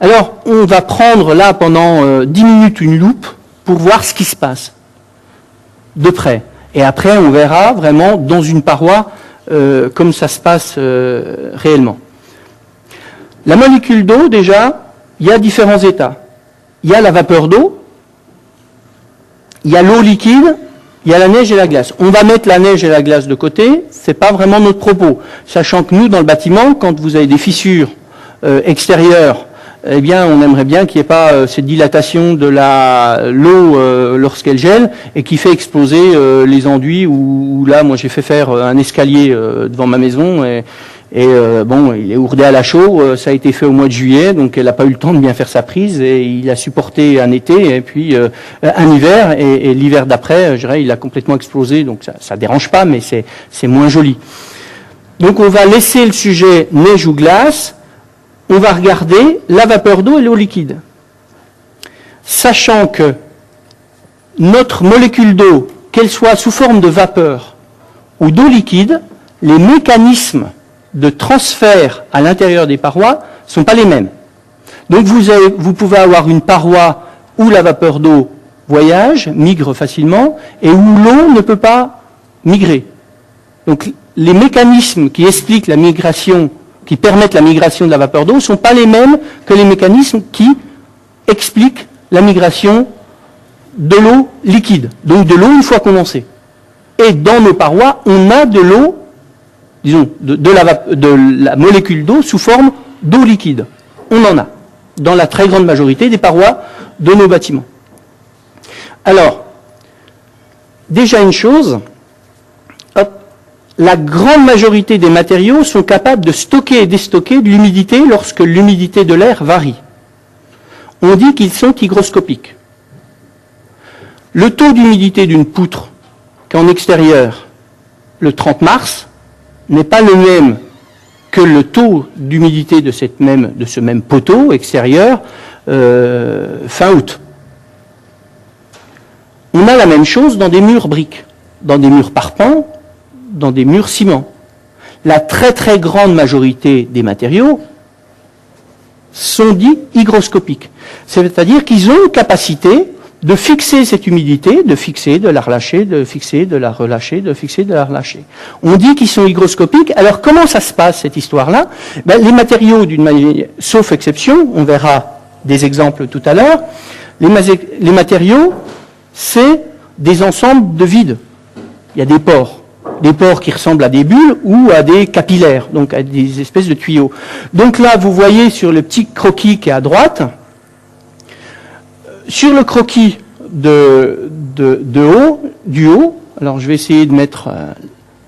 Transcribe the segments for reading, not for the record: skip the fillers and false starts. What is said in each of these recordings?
Alors, on va prendre là pendant 10 minutes une loupe pour voir ce qui se passe de près. Et après, on verra vraiment dans une paroi comme ça se passe réellement. La molécule d'eau, déjà, il y a différents états. Il y a la vapeur d'eau, il y a l'eau liquide, il y a la neige et la glace. On va mettre la neige et la glace de côté, c'est pas vraiment notre propos. Sachant que nous, dans le bâtiment, quand vous avez des fissures extérieures, eh bien, on aimerait bien qu'il n'y ait pas cette dilatation de l'eau lorsqu'elle gèle et qui fait exploser les enduits. Où là, moi, j'ai fait faire un escalier devant ma maison et bon, il est ourdé à la chaux. Ça a été fait au mois de juillet, donc elle n'a pas eu le temps de bien faire sa prise et il a supporté un été et puis un hiver et l'hiver d'après, je dirais, il a complètement explosé. Donc ça dérange pas, mais c'est moins joli. Donc on va laisser le sujet neige ou glace. On va regarder la vapeur d'eau et l'eau liquide. Sachant que notre molécule d'eau, qu'elle soit sous forme de vapeur ou d'eau liquide, les mécanismes de transfert à l'intérieur des parois ne sont pas les mêmes. Donc vous pouvez avoir une paroi où la vapeur d'eau voyage, migre facilement, et où l'eau ne peut pas migrer. Donc les mécanismes qui expliquent la migration, qui permettent la migration de la vapeur d'eau, ne sont pas les mêmes que les mécanismes qui expliquent la migration de l'eau liquide, donc de l'eau une fois condensée. Et dans nos parois, on a de l'eau, disons, de la molécule d'eau sous forme d'eau liquide. On en a, dans la très grande majorité des parois de nos bâtiments. Alors, déjà une chose, la grande majorité des matériaux sont capables de stocker et déstocker de l'humidité lorsque l'humidité de l'air varie. On dit qu'ils sont hygroscopiques. Le taux d'humidité d'une poutre qu'en extérieur, le 30 mars, n'est pas le même que le taux d'humidité de ce même poteau extérieur fin août. On a la même chose dans des murs briques, dans des murs parpaings, dans des murs ciment. La très très grande majorité des matériaux sont dits hygroscopiques. C'est-à-dire qu'ils ont une capacité de fixer cette humidité, de fixer, de la relâcher, de fixer, de la relâcher, de fixer, de la relâcher. On dit qu'ils sont hygroscopiques. Alors comment ça se passe cette histoire-là ? Les matériaux, d'une manière, sauf exception, on verra des exemples tout à l'heure, les matériaux, c'est des ensembles de vide. Il y a des pores qui ressemblent à des bulles ou à des capillaires, donc à des espèces de tuyaux. Donc là, vous voyez sur le petit croquis qui est à droite, sur le croquis du haut, alors je vais essayer de mettre,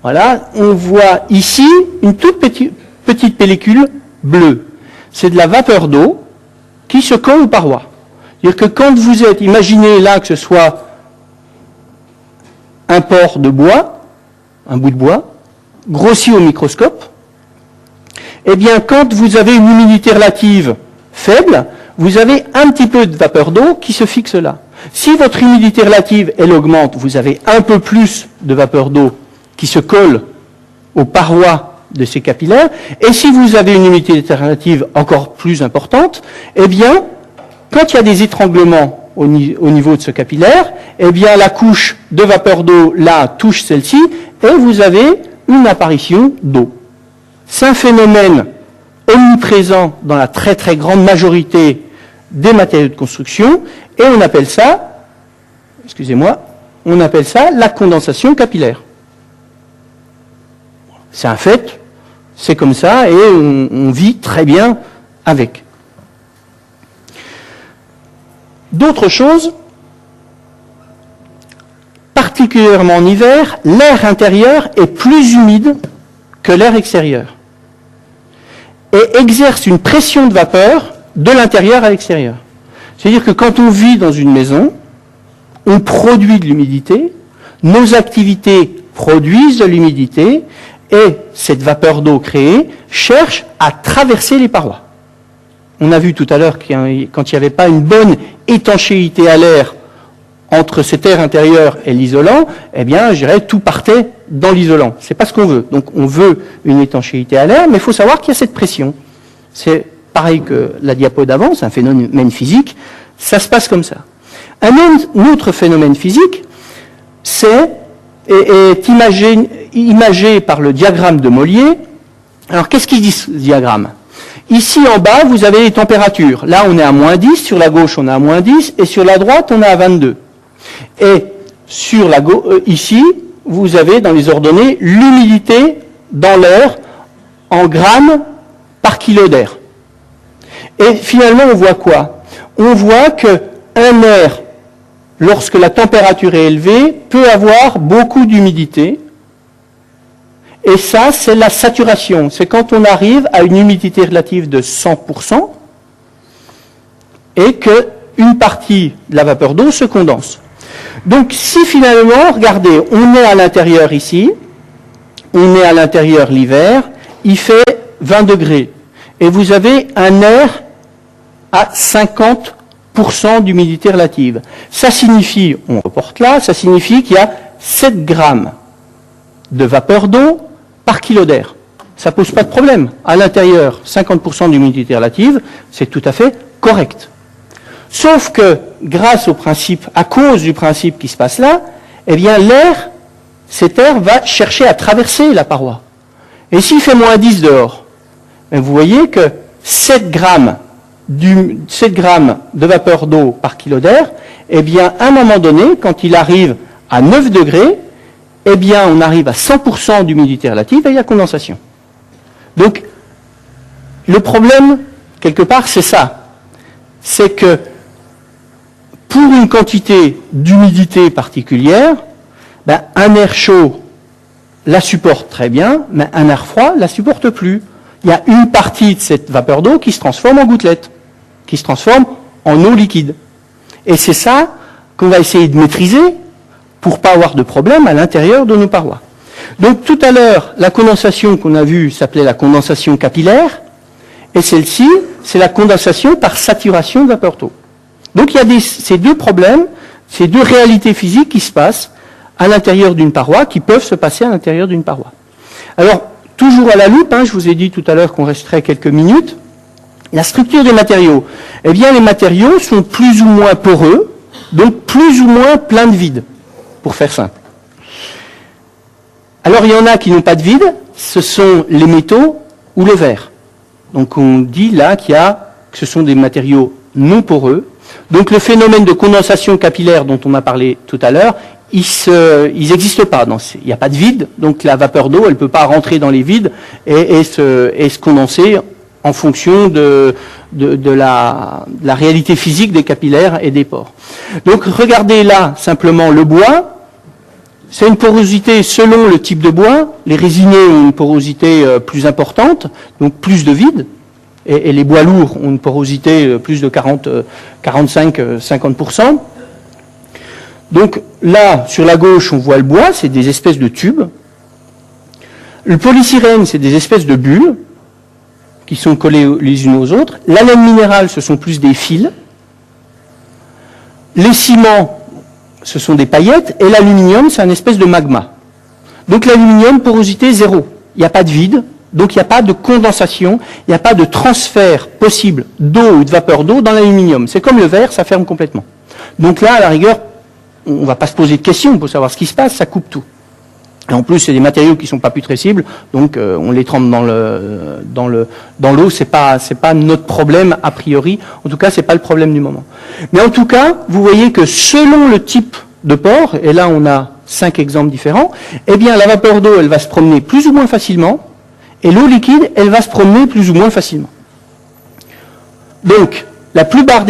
voilà, on voit ici une toute petite pellicule bleue. C'est de la vapeur d'eau qui se colle aux parois. C'est-à-dire que quand vous êtes, imaginez là que ce soit un port de bois, un bout de bois, grossi au microscope, eh bien, quand vous avez une humidité relative faible, vous avez un petit peu de vapeur d'eau qui se fixe là. Si votre humidité relative, elle augmente, vous avez un peu plus de vapeur d'eau qui se colle aux parois de ces capillaires. Et si vous avez une humidité relative encore plus importante, eh bien, quand il y a des étranglements au niveau de ce capillaire, eh bien, la couche de vapeur d'eau, là, touche celle-ci, et vous avez une apparition d'eau. C'est un phénomène omniprésent dans la très très grande majorité des matériaux de construction, et on appelle ça, on appelle ça la condensation capillaire. C'est un fait, c'est comme ça, et on vit très bien avec. D'autres choses, particulièrement en hiver, l'air intérieur est plus humide que l'air extérieur et exerce une pression de vapeur de l'intérieur à l'extérieur. C'est-à-dire que quand on vit dans une maison, on produit de l'humidité, nos activités produisent de l'humidité et cette vapeur d'eau créée cherche à traverser les parois. On a vu tout à l'heure que quand il n'y avait pas une bonne étanchéité à l'air entre cet air intérieur et l'isolant, eh bien, je dirais, tout partait dans l'isolant. C'est pas ce qu'on veut. Donc, on veut une étanchéité à l'air, mais il faut savoir qu'il y a cette pression. C'est pareil que la diapo d'avant, c'est un phénomène physique, ça se passe comme ça. Un autre phénomène physique, est imagé par le diagramme de Mollier. Alors, qu'est-ce qu'il dit ce diagramme? Ici, en bas, vous avez les températures. Là, on est à -10, sur la gauche, on est à -10, et sur la droite, on est à 22. Et sur la ici, vous avez dans les ordonnées l'humidité dans l'air en grammes par kilo d'air. Et finalement, on voit quoi? On voit qu'un air, lorsque la température est élevée, peut avoir beaucoup d'humidité. Et ça, c'est la saturation. C'est quand on arrive à une humidité relative de 100% et qu'une partie de la vapeur d'eau se condense. Donc, si finalement, regardez, on est à l'intérieur ici, on est à l'intérieur l'hiver, il fait 20 degrés. Et vous avez un air à 50% d'humidité relative. Ça signifie, on reporte là, ça signifie qu'il y a 7 grammes de vapeur d'eau par kilo d'air. Ça ne pose pas de problème. À l'intérieur, 50% d'humidité relative, c'est tout à fait correct. Sauf que, grâce au principe, à cause du principe qui se passe là, eh bien l'air, cet air va chercher à traverser la paroi. Et s'il fait -10 dehors, vous voyez que 7 grammes de vapeur d'eau par kilo d'air, eh bien, à un moment donné, quand il arrive à 9 degrés, eh bien, on arrive à 100% d'humidité relative et il y a condensation. Donc, le problème, quelque part, c'est ça. C'est que, pour une quantité d'humidité particulière, un air chaud la supporte très bien, mais un air froid la supporte plus. Il y a une partie de cette vapeur d'eau qui se transforme en gouttelettes, qui se transforme en eau liquide. Et c'est ça qu'on va essayer de maîtriser pour pas avoir de problème à l'intérieur de nos parois. Donc tout à l'heure, la condensation qu'on a vue s'appelait la condensation capillaire, et celle-ci, c'est la condensation par saturation de vapeur d'eau. Donc il y a ces deux problèmes, ces deux réalités physiques qui se passent à l'intérieur d'une paroi, qui peuvent se passer à l'intérieur d'une paroi. Alors, toujours à la loupe, je vous ai dit tout à l'heure qu'on resterait quelques minutes, la structure des matériaux. Eh bien, les matériaux sont plus ou moins poreux, donc plus ou moins pleins de vide, pour faire simple. Alors, il y en a qui n'ont pas de vide, ce sont les métaux ou le verre. Donc, on dit là que ce sont des matériaux non poreux. Donc, le phénomène de condensation capillaire dont on a parlé tout à l'heure, ils n'existent pas. Il n'y a pas de vide, donc la vapeur d'eau, elle ne peut pas rentrer dans les vides et se condenser en fonction de la réalité physique des capillaires et des pores. Donc regardez là simplement le bois. C'est une porosité selon le type de bois. Les résineux ont une porosité plus importante, donc plus de vide. Et les bois lourds ont une porosité plus de 45-50%. Donc là, sur la gauche, on voit le bois, c'est des espèces de tubes. Le polystyrène, c'est des espèces de bulles qui sont collées les unes aux autres. La laine minérale, ce sont plus des fils. Les ciments, ce sont des paillettes. Et l'aluminium, c'est une espèce de magma. Donc l'aluminium, porosité 0. Il n'y a pas de vide, donc il n'y a pas de condensation, il n'y a pas de transfert possible d'eau ou de vapeur d'eau dans l'aluminium. C'est comme le verre, ça ferme complètement. Donc là, à la rigueur, on ne va pas se poser de questions pour savoir ce qui se passe, ça coupe tout. Et en plus, c'est des matériaux qui ne sont pas putrescibles, donc on les trempe dans l'eau, c'est pas notre problème a priori, en tout cas, c'est pas le problème du moment. Mais en tout cas, vous voyez que selon le type de pore, et là on a 5 exemples différents, eh bien la vapeur d'eau, elle va se promener plus ou moins facilement, et l'eau liquide, elle va se promener plus ou moins facilement. Donc, la plupart des